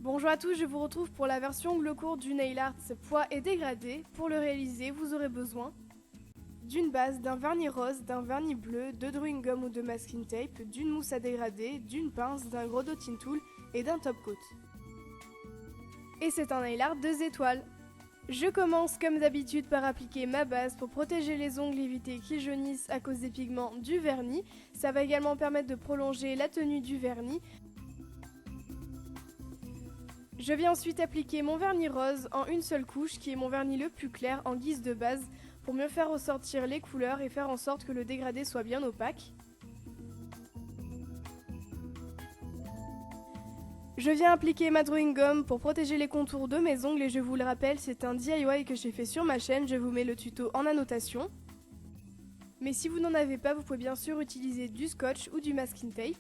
Bonjour à tous, je vous retrouve pour la version ongles courts du nail art poids et dégradé. Pour le réaliser, vous aurez besoin d'une base, d'un vernis rose, d'un vernis bleu, de drawing gum ou de masking tape, d'une mousse à dégrader, d'une pince, d'un gros dotting tool et d'un top coat. Et c'est un nail art 2 étoiles. Je commence comme d'habitude par appliquer ma base pour protéger les ongles et éviter qu'ils jaunissent à cause des pigments du vernis. Ça va également permettre de prolonger la tenue du vernis. Je viens ensuite appliquer mon vernis rose en une seule couche qui est mon vernis le plus clair en guise de base pour mieux faire ressortir les couleurs et faire en sorte que le dégradé soit bien opaque. Je viens appliquer ma drawing gum pour protéger les contours de mes ongles et je vous le rappelle, c'est un DIY que j'ai fait sur ma chaîne, je vous mets le tuto en annotation. Mais si vous n'en avez pas, vous pouvez bien sûr utiliser du scotch ou du masking tape.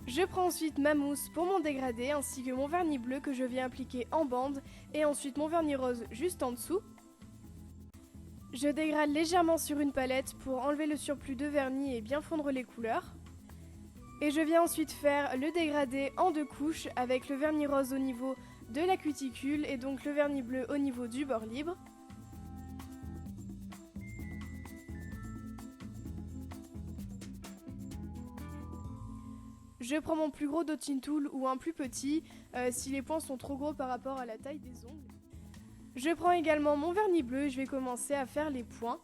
Je prends ensuite ma mousse pour mon dégradé ainsi que mon vernis bleu que je viens appliquer en bande et ensuite mon vernis rose juste en dessous. Je dégrade légèrement sur une palette pour enlever le surplus de vernis et bien fondre les couleurs. Et je viens ensuite faire le dégradé en 2 couches avec le vernis rose au niveau de la cuticule et donc le vernis bleu au niveau du bord libre. Je prends mon plus gros dotting tool ou un plus petit si les points sont trop gros par rapport à la taille des ongles. Je prends également mon vernis bleu et je vais commencer à faire les points.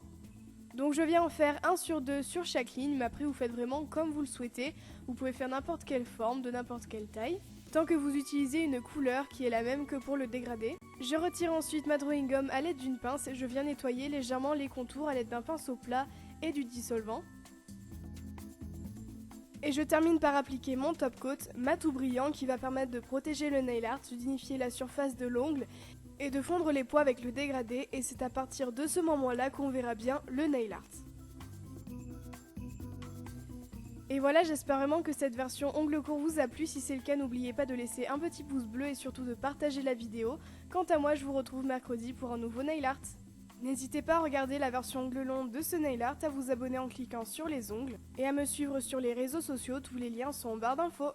Donc je viens en faire 1 sur 2 sur chaque ligne, mais après vous faites vraiment comme vous le souhaitez. Vous pouvez faire n'importe quelle forme, de n'importe quelle taille, tant que vous utilisez une couleur qui est la même que pour le dégradé. Je retire ensuite ma drawing gum à l'aide d'une pince et je viens nettoyer légèrement les contours à l'aide d'un pinceau plat et du dissolvant. Et je termine par appliquer mon top coat mat tout brillant qui va permettre de protéger le nail art, d'unifier la surface de l'ongle et de fondre les poids avec le dégradé, et c'est à partir de ce moment-là qu'on verra bien le nail art. Et voilà, j'espère vraiment que cette version ongles courts vous a plu. Si c'est le cas, n'oubliez pas de laisser un petit pouce bleu et surtout de partager la vidéo. Quant à moi, je vous retrouve mercredi pour un nouveau nail art. N'hésitez pas à regarder la version ongles longs de ce nail art, à vous abonner en cliquant sur les ongles et à me suivre sur les réseaux sociaux, tous les liens sont en barre d'infos.